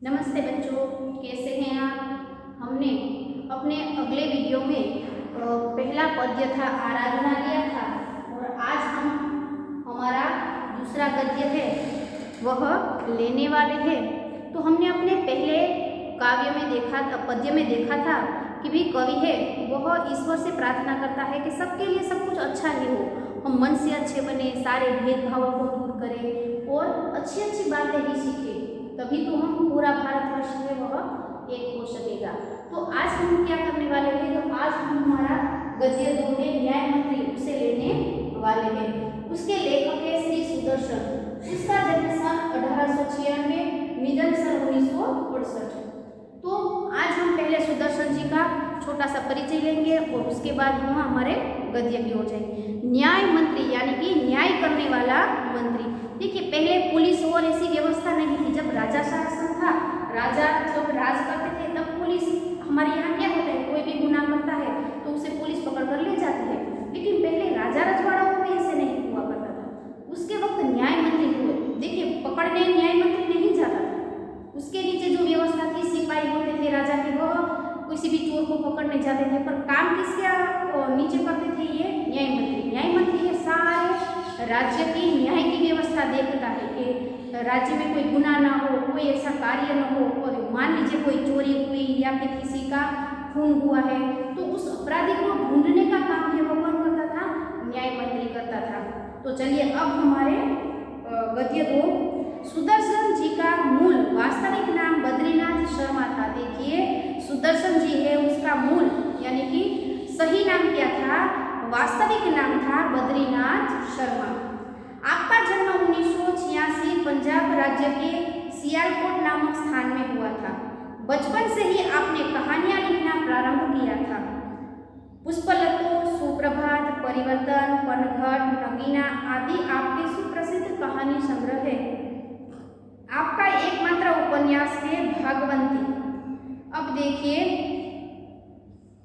नमस्ते बच्चों, कैसे हैं आप। हमने अपने अगले वीडियो में पहला पद्य था आराधना लिया था और आज हम हमारा दूसरा गद्य है वह लेने वाले हैं। तो हमने अपने पहले काव्य में देखा था, पद्य में देखा था कि भी कवि है वह ईश्वर से प्रार्थना करता है कि सबके लिए सब कुछ अच्छा ही हो, हम मन से अच्छे बने, सारे भेदभावों को दूर करें और अच्छी अच्छी बातें ही सीखें, तभी तो हम पूरा भारतवर्ष है वह एक हो सकेगा। तो आज हम क्या करने वाले हैं, तो आज हम हमारा गद्य 2 है न्याय मंत्री उसे लेने वाले हैं। उसके लेखक है श्री सुदर्शन। उसका जन्म सन 1896, निधन सन 1968। तो आज हम पहले सुदर्शन जी का छोटा सा परिचय लेंगे और उसके बाद हम हमारे गद्य की हो जाएंगे। न्याय मंत्री यानी कि न्याय करने वाला मंत्री। देखिए, पहले पुलिस और ऐसी व्यवस्था नहीं थी। जब राजा शासन था, राजा जब राज करते थे तब पुलिस, हमारे यहाँ क्या होता है, कोई भी गुनाह करता है तो उसे पुलिस पकड़ कर ले जाती है, लेकिन पहले राजा रजवाड़ों में ऐसे नहीं हुआ करता था। उसके वक्त न्याय मंत्री हुए। देखिए, पकड़ने न्याय मंत्री नहीं जाता था, उसके नीचे जो व्यवस्था थी, सिपाही होते थे राजा के, वह किसी भी चोर को पकड़ने जाते थे, पर काम किसके नीचे करते थे, ये न्याय मंत्री। न्याय मंत्री है सारे राज्य की न्याय की व्यवस्था देखता है कि राज्य में कोई गुनाह ना हो, कोई ऐसा कार्य न हो, और मान लीजिए कोई चोरी हुई या फिर किसी का खून हुआ है तो उस अपराधी को ढूंढने का काम है वो कौन करता था, न्याय मंत्री करता था। तो चलिए अब हमारे गद्य 2। सुदर्शन जी का मूल वास्तविक नाम बद्रीनाथ शर्मा था। देखिए, सुदर्शन जी है, उसका मूल यानी कि सही नाम क्या था, वास्तविक नाम था बद्रीनाथ शर्मा। आपका जन्म 1986 पंजाब राज्य के सियालकोट नामक स्थान में हुआ था। बचपन से ही आपने कहानियां लिखना प्रारंभ किया था। पुष्पलता, सुप्रभात, परिवर्तन, पनघट, नगीना आदि आपके सुप्रसिद्ध कहानी संग्रह है। आपका एकमात्र उपन्यास है भागवंती। अब देखिए,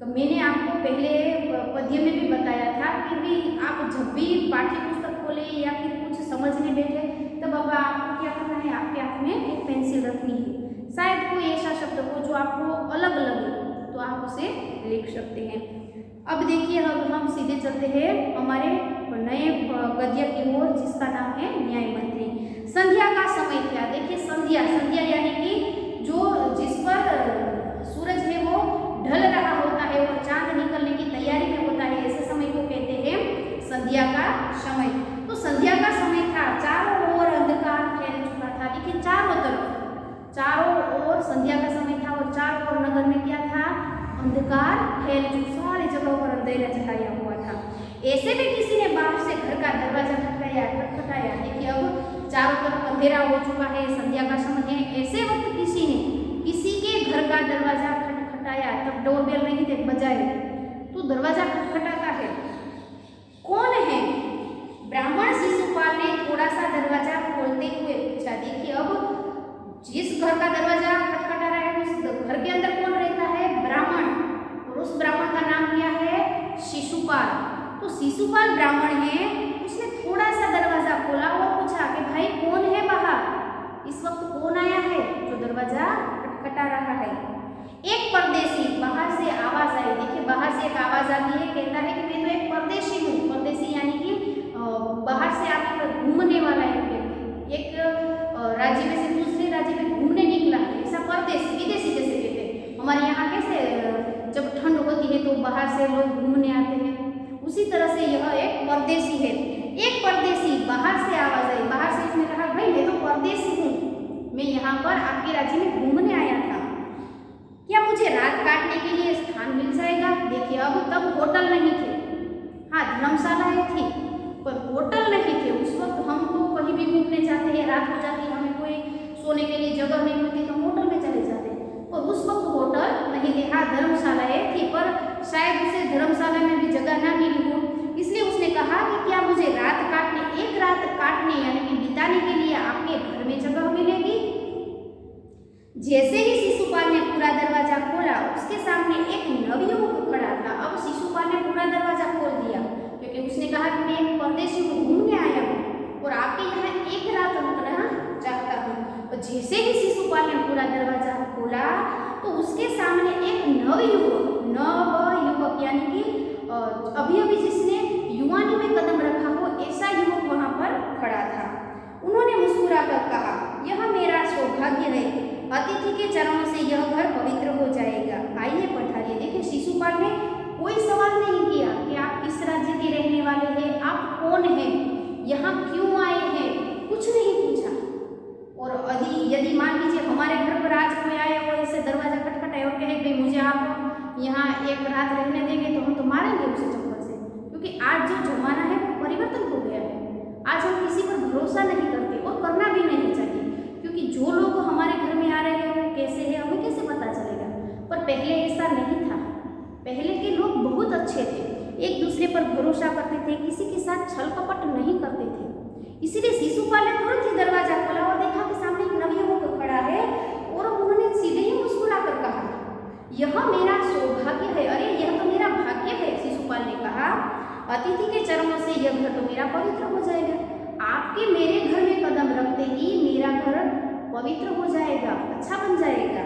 मैंने आपको पहले पद्य में भी बताया था कि भी आप जब भी पाठ्य पुस्तक खोले या फिर कुछ समझने बैठे तब अब आपको क्या करना है, आपके हाथ में एक पेंसिल रखनी है। शायद कोई ऐसा शब्द हो जो आपको अलग लगे तो आप उसे लिख सकते हैं। अब देखिए, अब हम सीधे चलते हैं हमारे नए गद्य की ओर, जिसका नाम है न्याय मंत्री। संध्या का समय क्या। देखिए, संध्या यानी कि जो जिस पर सूरज है वो ढल रहा होता है और चांद निकलने की तैयारी में होता है, ऐसे समय को कहते हैं संध्या का समय। तो संध्या का समय था, चारों ओर अंधकार फैल चुका था। देखिए, चारों ओर संध्या का समय था और चारों ओर नगर में क्या था, अंधकार फैल चुका, सारी जगह पर अंधेरा छाया हुआ था। ऐसे में किसी ने बाहर से घर का दरवाजा खटखटाया। देखिए, अब चारों तरफ अंधेरा हो चुका है, संध्या का समय है, ऐसे वक्त किसी ने किसी के घर का दरवाजा खटखटाया। तब डोरबेल नहीं थे बजाए, तो दरवाजा खटखटाता है। कौन है? ब्राह्मण शिशुपाल ने थोड़ा सा दरवाजा खोलते हुए पूछा। देखिए, अब जिस घर का दरवाजा खटखटा रहा है उस घर के अंदर कौन रहता है, ब्राह्मण, और उस ब्राह्मण का नाम क्या है, शिशुपाल। तो शिशुपाल ब्राह्मण है, उसने थोड़ा सा दरवाजा खोला और पूछा कि भाई कौन है बाहर, इस वक्त कौन आया है जो दरवाजा खटखटा रहा है। एक परदेशी, बाहर से आवाज आई। देखिए, बाहर से एक आवाज आती है, कहता है कि मैं तो एक परदेशी हूँ। परदेशी यानी कि बाहर से आकर घूमने वाला है व्यक्ति, एक राज्य में से दूसरे राज्य में घूमने निकला है, ऐसा परदेशी, विदेशी जैसे कहते हैं। हमारे यहाँ कैसे जब ठंड होती है तो बाहर से लोग घूमने आते हैं, उसी तरह से यह एक परदेशी है। एक परदेशी, बाहर से आवाज आई, बाहर से उसने कहा भाई मैं तो परदेशी हूँ, मैं यहाँ पर आपके राज्य में घूमने आया था, क्या मुझे रात काटने के लिए स्थान मिल जाएगा। देखिए, अब तब होटल नहीं थे, हाँ धर्मशालाएं थी पर होटल नहीं थे। उस वक्त हम तो कहीं भी घूमने जाते हैं, रात हो जाती, हमें कोई सोने के लिए जगह नहीं मिलती तो होटल में चले जाते हैं, और उस वक्त होटल नहीं थे, हाँ धर्मशालाएं थी, पर शायद उसे धर्मशाला में भी जगह ना मिली हो, इसलिए उसने कहा कि क्या मुझे रात काटने, एक रात काटने यानी कि बिताने के लिए आपके घर में जगह मिलेगी। जैसे ही शिशुपाल ने पूरा दरवाजा खोला, उसके सामने एक नवयुवक खड़ा था। अब शिशुपाल ने पूरा दरवाजा खोल दिया क्योंकि उसने कहा कि मैं एक परदेशी को घूमने आया हूँ और आपके यहाँ एक रात रुकना चाहता हूँ। जैसे ही शिशुपाल ने पूरा दरवाजा खोला तो उसके सामने एक नवयुवक यानी कि अभी अभी जिसने युवानी में कदम रखा हो ऐसा युवक वहां पर खड़ा था। उन्होंने मुस्कुराकर कहा, यह मेरा सौभाग्य है, अतिथि के चरणों से यह घर पवित्र हो जाएगा, आइए पधारिए। देखिए शिशुपाल ने कोई सवाल नहीं किया कि आप किस राज्य के रहने वाले हैं, आप कौन हैं, यहाँ क्यों आए हैं, कुछ नहीं पूछा। और यदि मान लीजिए हमारे घर पर आज कोई आए और ऐसे दरवाजा खटखटाए और कहे भाई मुझे आप यहाँ एक रात रहने देंगे, तो हम तो मारेंगे उसे चप्पल से, क्योंकि आज जो जमाना है वो परिवर्तन हो गया है। आज हम किसी पर भरोसा नहीं करते और करना भी नहीं चाहिए, क्योंकि जो लोग हमारे घर में आ रहे हैं वो कैसे है हमें कैसे पता चलेगा। पर पहले ऐसा नहीं था, पहले के लोग बहुत अच्छे थे, एक दूसरे पर भरोसा करते थे, किसी के साथ छल कपट नहीं करते थे। इसीलिए शिशुपाल ने तुरंत ही दरवाजा खोला और देखा कि सामने एक नवयुवक खड़ा है और उन्होंने सीधे ही मुस्कुराकर कहा, यह मेरा सौभाग्य है। अरे यह तो मेरा भाग्य है, शिशुपाल ने कहा, अतिथि के चरणों से यह घर तो मेरा पवित्र हो जाएगा। आपके मेरे घर में कदम रखते ही मेरा घर पवित्र हो जाएगा, अच्छा बन जाएगा,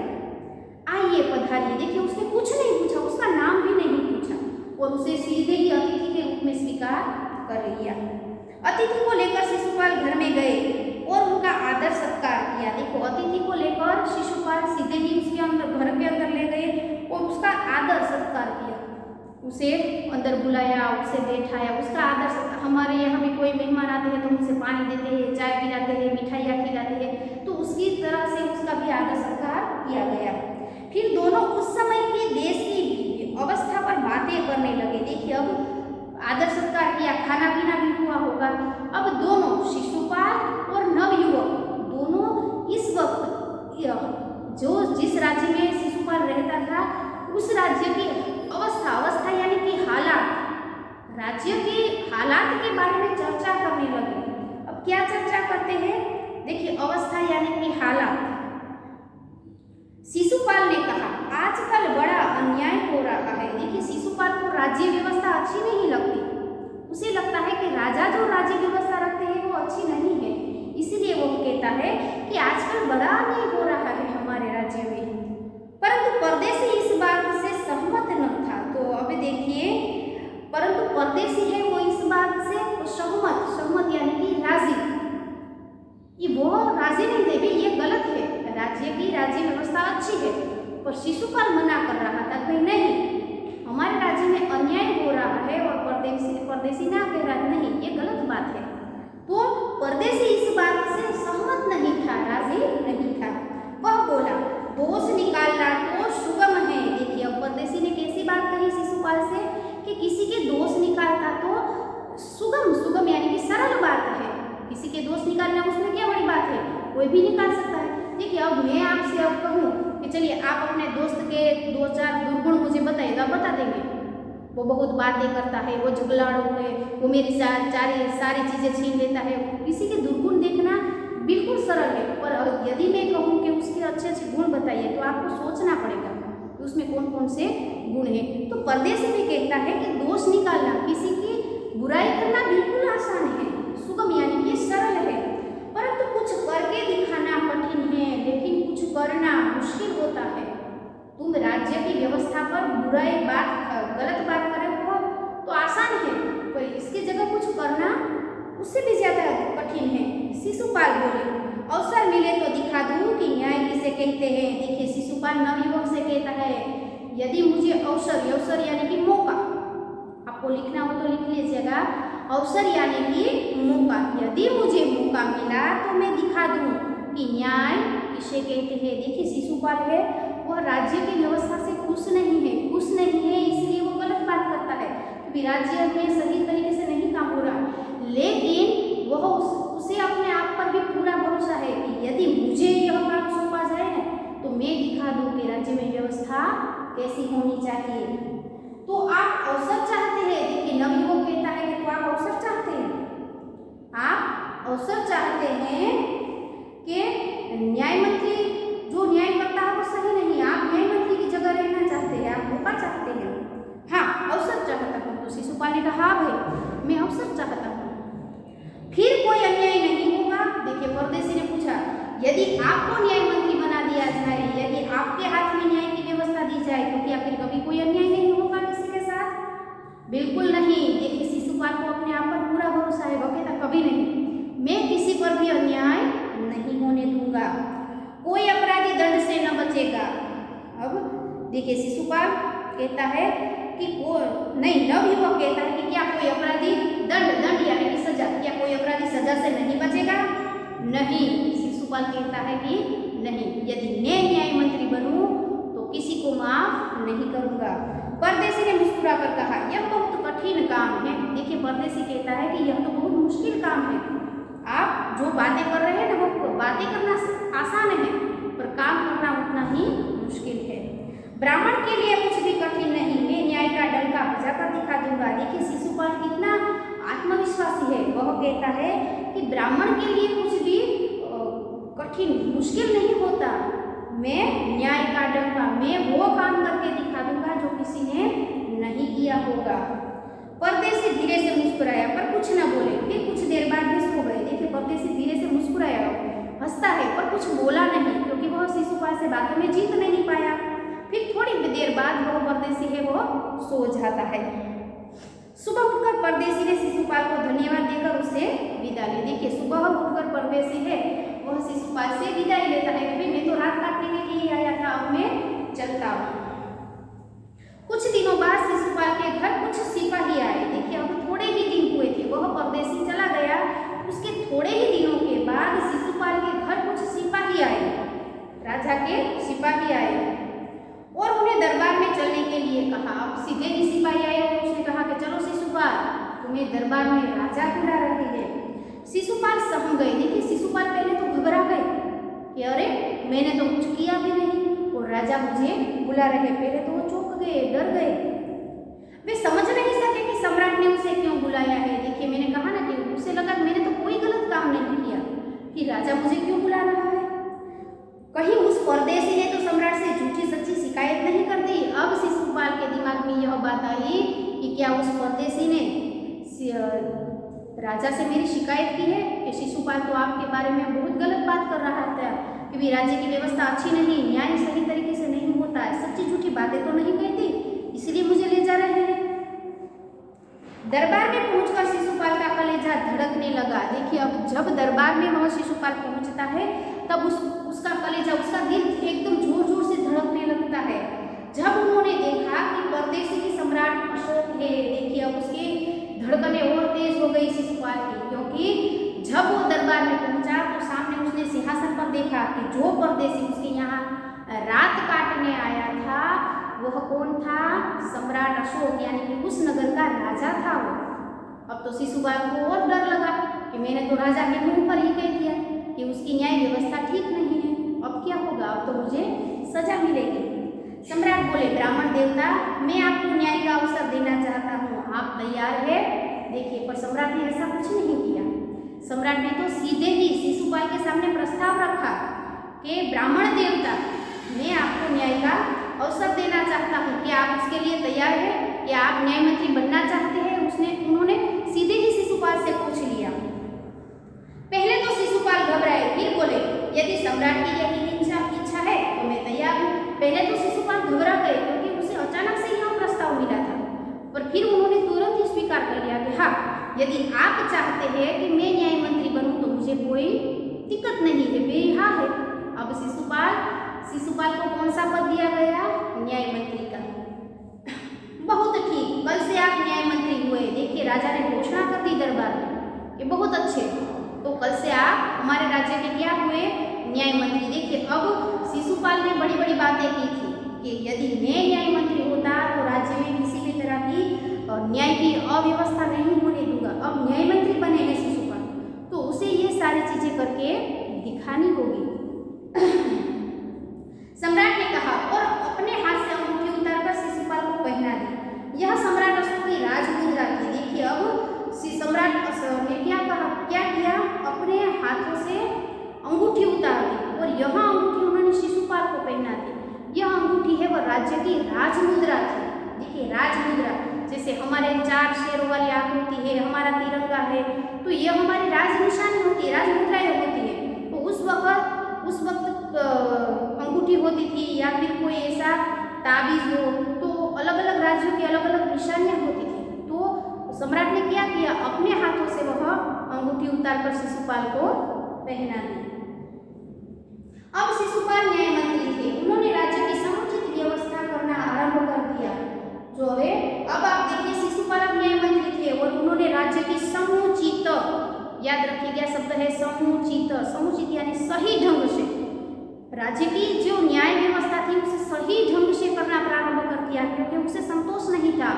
आइए पधारिए। देखिए उसने कुछ नहीं पूछा, उसका नाम भी नहीं पूछा और उसे सीधे ही अतिथि के रूप में स्वीकार कर लिया। अतिथि को लेकर शिशुपाल घर में गए और उनका आदर सत्कार किया। देखो अतिथि को लेकर शिशुपाल सीधे ही उसके अंदर घर के अंदर ले गए और उसका आदर सत्कार किया, उसे अंदर बुलाया, उसे बैठाया, उसका आदर सत्कार। हमारे यहाँ भी कोई मेहमान आते हैं तो उनसे पानी देते हैं, चाय पिलाते हैं, मिठाइयाँ खिलाते हैं, तो उसकी तरह से उसका भी आदर सत्कार किया गया। फिर दोनों उस समय के देश की अवस्था पर बातें करने लगे। देखिए अब आदर सत्कार किया, खाना पीना भी हुआ होगा। अब दोनों शिशुपाल और नवयुवक दोनों इस वक्त जो जिस राज्य में शिशुपाल रहता था उस राज्य की अवस्था यानी कि हालात, राज्य के हालात के बारे में चर्चा करने लगे। अब क्या चर्चा करते हैं, देखिए अवस्था यानी कि हालात। शिशुपाल ने कहा, आजकल बड़ा अन्याय हो रहा है। देखिए शिशुपाल को राज्य व्यवस्था अच्छी नहीं लगती, उसे लगता है कि राजा जो राज्य व्यवस्था रखते हैं वो अच्छी नहीं है, इसीलिए वो कहता है कि आजकल बड़ा अन्याय हो रहा है हमारे राज्य में। परंतु परदेशी इस बात से सहमत न था। तो अब देखिए परंतु परदेशी है वो इस बात से सहमत यानी कि राजी, ये वो राजी नहीं थे भाई ये गलत है, राज्य की राज्य व्यवस्था अच्छी है। पर शिशुपाल मना कर रहा था कि नहीं, हमारे राज्य में अन्याय हो रहा है और परदेशी ना कह रहा नहीं, ये गलत बात है। तो परदेशी इस बात से सहमत नहीं था, राजी नहीं था। वह बोला, दोष निकालना तो सुगम है। देखिए अब परदेशी ने कैसी बात कही शिशुपाल से कि किसी के दोष निकालता तो सुगम यानी कि सरल बात है, किसी के दोष निकालना उसमें क्या बड़ी बात है, कोई भी निकाल सकता है। देखिए अब मैं आपसे अब कहूँ कि चलिए आप अपने दोस्त के 2-4 दुर्गुण मुझे बताइए तो आप बता देंगे, वो बहुत बातें करता है, वो झगड़ालू है, वो मेरी सारी चीज़ें छीन लेता है। किसी के दुर्गुण देखना बिल्कुल सरल है, पर यदि मैं कहूँ कि उसके अच्छे अच्छे गुण बताइए तो आपको सोचना पड़ेगा कि उसमें कौन कौन से गुण हैं। तो परदेशी में कहता है कि दोष निकालना, किसी की बुराई करना बिल्कुल आसान है, सुगम यानी कि सरल है, परंतु कुछ करके दिखाना कठिन है, लेकिन कुछ करना मुश्किल होता है। तुम राज्य की व्यवस्था पर गलत बात करे हो तो आसान है, पर इसकी जगह कुछ करना उससे भी ज्यादा कठिन है। शिशुपाल बोले, अवसर मिले तो दिखा दूं कि न्याय किसे कहते हैं। देखिए शिशुपाल नवयुवक से कहता है, यदि मुझे अवसर यानी कि मौका, आपको लिखना हो तो लिख लीजिएगा, अवसर यानी कि मौका, यदि मुझे मौका मिला तो मैं दिखा दूं कि न्याय किसे कहते हैं। देखिए शिशुपाल है वह राज्य की व्यवस्था से खुश नहीं है, इसलिए वो गलत बात करता है क्योंकि राज्य में सही तरीके से नहीं काम हो रहा, लेकिन वह उसे अपने आप पर भी पूरा भरोसा है कि यदि मुझे यह काम सौंपा जाए ना तो मैं दिखा दूं कि राज्य में व्यवस्था कैसी होनी चाहिए। तो आप अवसर चाहते हैं, देखिए नवयुवक कहता है कि तो आप अवसर चाहते हैं, आप अवसर चाहते हैं कि न्याय मंत्री जो न्याय करता है वो सही नहीं, आप न्याय मंत्री की जगह रहना चाहते हैं, आप मौका चाहते हैं। हाँ अवसर चाहता हूँ। तो शिशुपाल ने कहा, हाँ भाई मैं अवसर चाहता हूँ, फिर कोई अन्याय नहीं होगा। देखिए परदेशी ने पूछा, यदि आपको न्याय मंत्री बना दिया जाए, यदि आपके हाथ में न्याय की व्यवस्था दी जाए, तो क्या फिर कभी कोई अन्याय नहीं होगा किसी के साथ? बिल्कुल नहीं। देखिए शिशुपाल को अपने आप पर पूरा भरोसा है, वो कहता कभी नहीं, मैं किसी पर भी अन्याय नहीं होने दूंगा, कोई अपराधी दंड से न बचेगा। अब देखिए शिशुपाल कहता है कि नहीं, नवयुवक कहता है कि क्या कोई अपराधी दंड यानी कि सजा, क्या कोई अपराधी सजा से नहीं बचेगा? नहीं। शिशुपाल कहता है कि नहीं, यदि मैं न्याय मंत्री बनूं तो किसी को माफ नहीं करूंगा। परदेसी ने मुस्कुरा कर कहा, यह बहुत कठिन काम है। देखिए परदेसी कहता है कि यह तो बहुत मुश्किल काम है, आप जो बातें कर रहे हैं ना, वो बातें करना आसान है, पर काम करना उतना ही मुश्किल है। ब्राह्मण के लिए कुछ भी कठिन नहीं, मैं न्याय का डंका बजाकर दिखा दूंगा। देखिए शिशुपाल कितना आत्मविश्वासी है, वह कहता है कि ब्राह्मण के लिए कुछ भी कठिन मुश्किल नहीं होता, मैं न्याय का डंका, मैं वो काम करके दिखा दूंगा जो किसी ने नहीं किया होगा। परदेसी धीरे से मुस्कुराया पर कुछ न बोले, फिर कुछ देर बाद भी सो गए। देखिए परदेसी धीरे से मुस्कुराया, हंसता है पर कुछ बोला नहीं, क्योंकि वह शिशुपाल से बातों में जीत नहीं पाया। फिर थोड़ी देर बाद वह परदेसी है वो सो जाता है। सुबह उठकर परदेसी ने शिशुपाल को धन्यवाद देकर उसे विदा ली। देखिए सुबह उठकर परदेसी है वह शिशुपाल से विदाई लेता है कि मैं तो रात काटने के लिए आया था, अब मैं चलता हूँ। कुछ दिनों बाद शिशुपाल के घर कुछ सिपाही आए। देखिए अब थोड़े ही दिन हुए थे, वह परदेसी चला गया, उसके थोड़े ही दिनों के बाद शिशुपाल के घर कुछ सिपाही आए, राजा के सिपाही आए और उन्हें दरबार में चलने के लिए कहा। अब सीधे ही सिपाही आए और उसने कहा कि चलो शिशुपाल, तुम्हें दरबार में राजा बुला रहे हैं। शिशुपाल सहम गए। देखिए शिशुपाल पहले तो घबरा गए कि अरे मैंने तो कुछ किया भी नहीं और राजा मुझे बुला रहे। पहले तो वो चौंक गए, डर गए, वे समझ नहीं सके कि सम्राट ने उसे क्यों बुलाया है। देखिए मैंने कहा ना कि उसे लगा मैंने तो कोई गलत काम नहीं किया, कि राजा मुझे क्यों बुला रहा है। कहीं उस परदेसी ने तो सम्राट से झूठी सच्ची शिकायत नहीं कर दी। अब शिशुपाल के दिमाग में यह बात आई कि क्या उस परदेसी ने राजा से मेरी शिकायत की है कि शिशुपाल तो आपके बारे में बहुत गलत बात कर रहा था, कि भी राज्य की व्यवस्था अच्छी नहीं, न्याय सही तरीके से नहीं होता है, सच्ची झूठी बातें तो नहीं कहती, इसलिए मुझे ले जा रहे हैं। दरबार में पहुंचकर शिशुपाल का कलेजा धड़कने लगा। देखिए अब जब दरबार में वह शिशुपाल पहुंचता है तब उसका कलेजा, उसका दिल एकदम जोर जोर से धड़कने लगता है। जब उन्होंने देखा कि परदेसी की सम्राट अशोक है, देखिए अब उसकी धड़कनें और तेज हो गई शिशुपाल की, क्योंकि जब वो दरबार में पहुंचा तो सामने उसने सिंहासन पर देखा कि जो परदेसी उसके यहाँ रात काटने आया था वह कौन था? सम्राट अशोक, यानी कि उस नगर का राजा था वो। अब तो शिशुपाल को और डर लगा कि मैंने तो राजा के मुंह पर ही कह दिया कि उसकी न्याय व्यवस्था ठीक नहीं है, अब क्या होगा, अब तो मुझे सजा मिलेगी। सम्राट बोले, ब्राह्मण देवता, मैं आपको न्याय का अवसर देना चाहता हूँ, आप तैयार है? देखिए पर सम्राट ने ऐसा कुछ नहीं किया। सम्राट ने तो सीधे ही शिशुपाल के सामने प्रस्ताव रखा कि ब्राह्मण देवता, मैं आपको न्याय का अवसर देना चाहता हूँ, क्या आप उसके लिए तैयार है? क्या आप न्याय मंत्री बनना चाहते हैं? उन्होंने सीधे ही शिशुपाल से पूछ लिया। पहले तो शिशुपाल घबराए, फिर बोले, यदि सम्राट की यही इच्छा है तो मैं तैयार हूँ। पहले तो शिशुपाल घबरा गए क्योंकि उसे अचानक से यह प्रस्ताव मिला था, पर फिर उन्होंने तुरंत ही स्वीकार कर लिया कि हाँ, यदि आप चाहते हैं कि मैं न्याय मंत्री बनूं तो मुझे कोई दिक्कत नहीं है, मेरी हाँ है। अब शिशुपाल को कौन सा पद दिया गया? न्याय मंत्री का। बहुत ठीक, कल से आप न्याय मंत्री हुए। देखिए राजा ने घोषणा कर दी दरबार में कि बहुत अच्छे, तो कल से आप हमारे राज्य के क्या हुए? न्याय मंत्री। देखिए अब शिशुपाल ने बड़ी बड़ी बातें की थी कि यदि मैं न्याय मंत्री होता तो राज्य में किसी भी तरह की न्याय की अव्यवस्था नहीं होने दूंगा। अब न्याय मंत्री बने हैं शिशुपाल, तो उसे ये सारी चीजें करके दिखानी होगी। सम्राट ने कहा और अपने हाथ से अंगूठी उतारकर शिशुपाल को पहना दी। यह सम्राट अशोक की राजमुद्रा थी। देखिए अब सम्राट ने क्या किया? अपने हाथों से अंगूठी उतार दी और यह अंगूठी उन्होंने शिशुपाल को पहना दी। यह अंगूठी है वह राज्य की राजमुद्रा थी। देखिए राजमुद्रा, जैसे हमारे 4 शेरों वाली आकृति है, हमारा तिरंगा है, तो यह हमारी राज निशानी होती है, राजमुद्राएं होती है। तो उस वक्त उस वक्त अंगूठी होती थी या फिर कोई ऐसा ताबीज हो, तो अलग अलग राज्यों की अलग अलग निशानियाँ होती थी। तो सम्राट ने क्या किया, अपने हाथों से वह अंगूठी उतारकर शिशुपाल को पहना दी। अब शिशुपाल न्याय मंत्री थे, उन्होंने राज्य की समुचित व्यवस्था करना आरंभ कर दिया। जो है अब आप देखिए, शिशुपाल न्याय मंत्री थे और उन्होंने राज्य की समुचित, याद रखिएगा शब्द है समुचित, समुचित यानी सही ढंग से, राज्य की जो न्याय व्यवस्था थी उसे सही ढंग से करना प्रारंभ कर दिया, क्योंकि उसे संतोष नहीं था,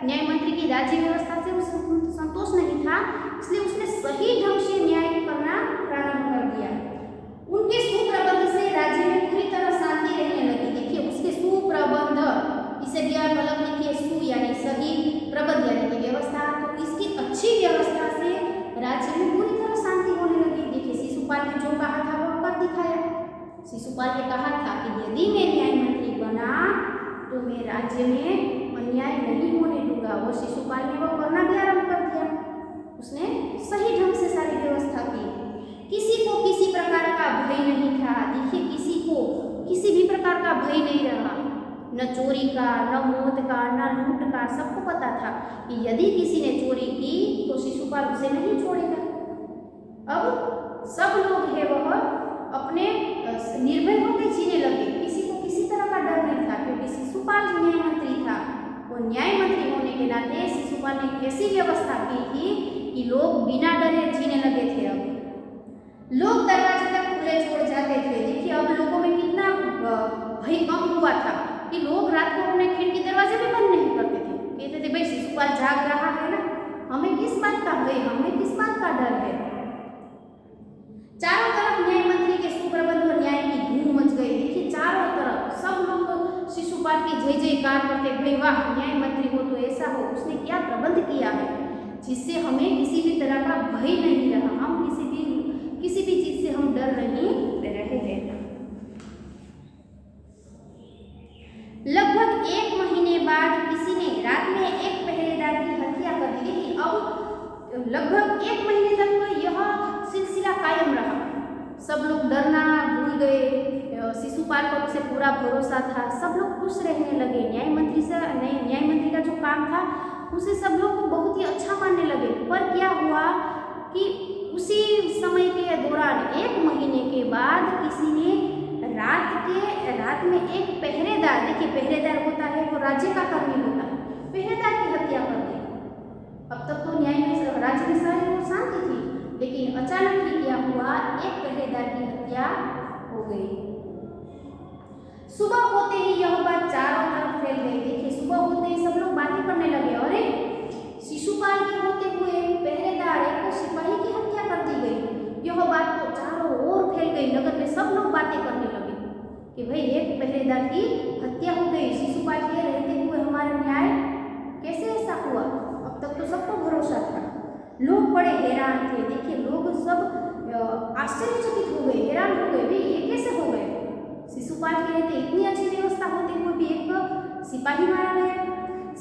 न्याय मंत्री की राज्य व्यवस्था से उसे संतोष नहीं था, इसलिए उसने सही ढंग से न्याय करना प्रारंभ कर दिया। उनके सुप्रबंध से राज्य में पूरी तरह शांति रहने लगी। देखिए उसके सुप्रबंध, इसे भी आप अलग लिखिए, सु यानी सही, प्रबंध यानी कि व्यवस्था, तो इसकी अच्छी व्यवस्था से राज्य में पूरी तरह शांति होने लगी। देखिए शिशुपाल ने जो कहा था वो कर दिखाया। शिशुपाल ने कहा था कि यदि मैं न्याय मंत्री बना तो मैं राज्य में अन्याय नहीं होने दूंगा, और शिशुपाल ने वो करना भी आरंभ कर दिया। उसने सही ढंग से सारी व्यवस्था की। किसी को किसी प्रकार का भय नहीं था। देखिए किसी को किसी भी प्रकार का भय नहीं रहा, न चोरी का, न मौत का, न लूट का। सबको पता था कि यदि किसी ने चोरी की तो शिशुपाल उसे नहीं छोड़ेगा। अब सब लोग है वह अपने निर्भय होकर जीने लगे, किसी को किसी तरह का डर नहीं था, क्योंकि शिशुपाल न्याय मंत्री था। और न्याय मंत्री होने के नाते शिशुपाल ने ऐसी व्यवस्था की थी कि लोग बिना डरे जीने लगे थे। अब लोग दरवाजे तक खुले छोड़ जाते थे। देखिए अब लोगों में कितना भय कम हुआ था कि लोग रात को अपने खिड़की दरवाजे भी बंद नहीं करते थे। कहते थे भाई शिशुपाल जाग रहा है ना, हमें किस बात का भय, हमें किस बात का डर है। चारों तरफ न्याय मंत्री के सुप्रबंध और न्याय की धूम मच गई। देखिए चारों तरफ सब लोग शिशुपाल की जय जयकार करते, भाई वाह न्याय मंत्री हो तो ऐसा हो, उसने क्या प्रबंध किया है जिससे हमें किसी भी तरह का भय नहीं रहा, हम किसी भी चीज से हम डर नहीं रहे हैं। लगभग 1 महीने बाद किसी ने रात में एक पहरेदार की हत्या कर दी। अब लगभग 1 महीने तक यह सिलसिला कायम रहा। सब लोग डरना भूल गए, शिशुपाल पर उसे पूरा भरोसा था, सब लोग खुश रहने लगे। न्याय मंत्री का जो काम था उसे सब लोग बहुत ही अच्छा मानने लगे। पर क्या हुआ कि उसी समय के दौरान 1 महीने के बाद किसी ने रात में एक पहरेदार, देखिए पहरेदार होता है वो राज्य का कर्मी होता है, पहरेदार की हत्या कर दी। अब तक तो न्याय में राज्य में सारी ओर शांति थी, लेकिन अचानक ही क्या हुआ, एक पहरेदार की हत्या हो गई। सुबह होते ही यह बात चारों तरफ फैल गई। देखिए सुबह होते ही सब लोग बातें करने लगे, अरे शिशुपाल के होते हुए पहरेदार एक सिपाही की हत्या कर दी गई। यह बात तो चारों ओर फैल गई, नगर में सब लोग बातें करने लगे कि भाई एक पहरेदार की हत्या हो गई, शिशुपाल के रहते हुए हमारा न्याय कैसे ऐसा हुआ। अब तक तो सबको भरोसा था। लोग बड़े हैरान थे। देखिए लोग सब आश्चर्यचकित हो गए, हैरान हो गए, भाई ये कैसे हो गए, शिशुपाल के रहते इतनी अच्छी व्यवस्था होते हुए भी एक सिपाही मारा गया।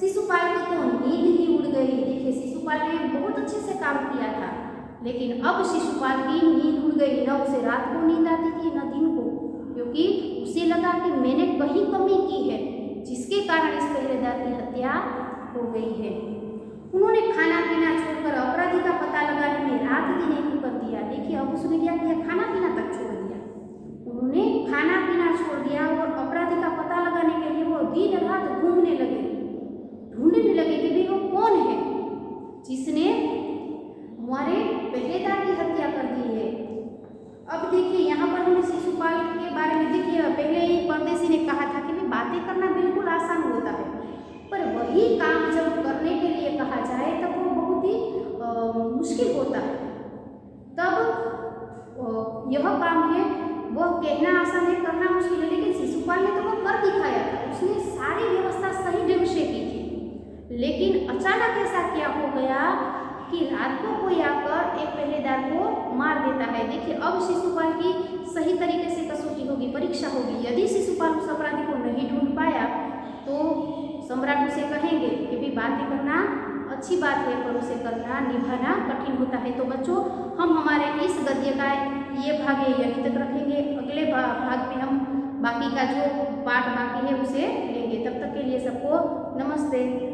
शिशुपाल की तो नींद ही उड़ गई। देखिए शिशुपाल ने बहुत अच्छे से काम किया था, लेकिन अब शिशुपाल की नींद उड़ गई। न उसे रात को नींद आती थी न दिन को, क्योंकि उसे लगा कि मैंने कहीं कमी की है जिसके कारण इस पहरेदार की हत्या हो गई है। उन्होंने खाना पीना छोड़कर अपराधी का पता लगाने में रात दिन एक कर दिया। देखिए अब उसने क्या किया, खाना पीना तक छोड़ दिया। उन्होंने खाना पीना छोड़ दिया और अपराधी का पता लगाने के लिए वो दिन रात ढूंढने लगे कि भाई वो कौन है जिसने हमारे पहरेदार की हत्या कर दी है। अब देखिए यहाँ पर हमने शिशुपाल के बारे में देखिए पहले ही परदेसी ने कहा था कि बातें करना बिल्कुल आसान होता है, पर वही काम जब करने के लिए कहा जाए तब वो बहुत ही मुश्किल होता है। तब यह काम है वह कहना आसान है, करना मुश्किल है, लेकिन शिशुपाल ने तो वो कर दिखाया था। उसने सारी व्यवस्था सही ढंग से की थी। लेकिन अचानक ऐसा क्या हो गया कि रात को कोई आकर एक पहरेदार को मार देता है। देखिए अब शिशुपाल की सही तरीके से कसौटी होगी, परीक्षा होगी। यदि शिशुपाल उस अपराधी को नहीं ढूंढ पाया तो सम्राट उसे कहेंगे कि भी बातें करना अच्छी बात है पर उसे करना निभाना कठिन होता है। तो बच्चों हम हमारे इस गद्य का ये भाग है यहीं तक रखेंगे। अगले भाग में हम बाकी का जो पाठ बाकी है उसे लेंगे। तब तक के लिए सबको नमस्ते।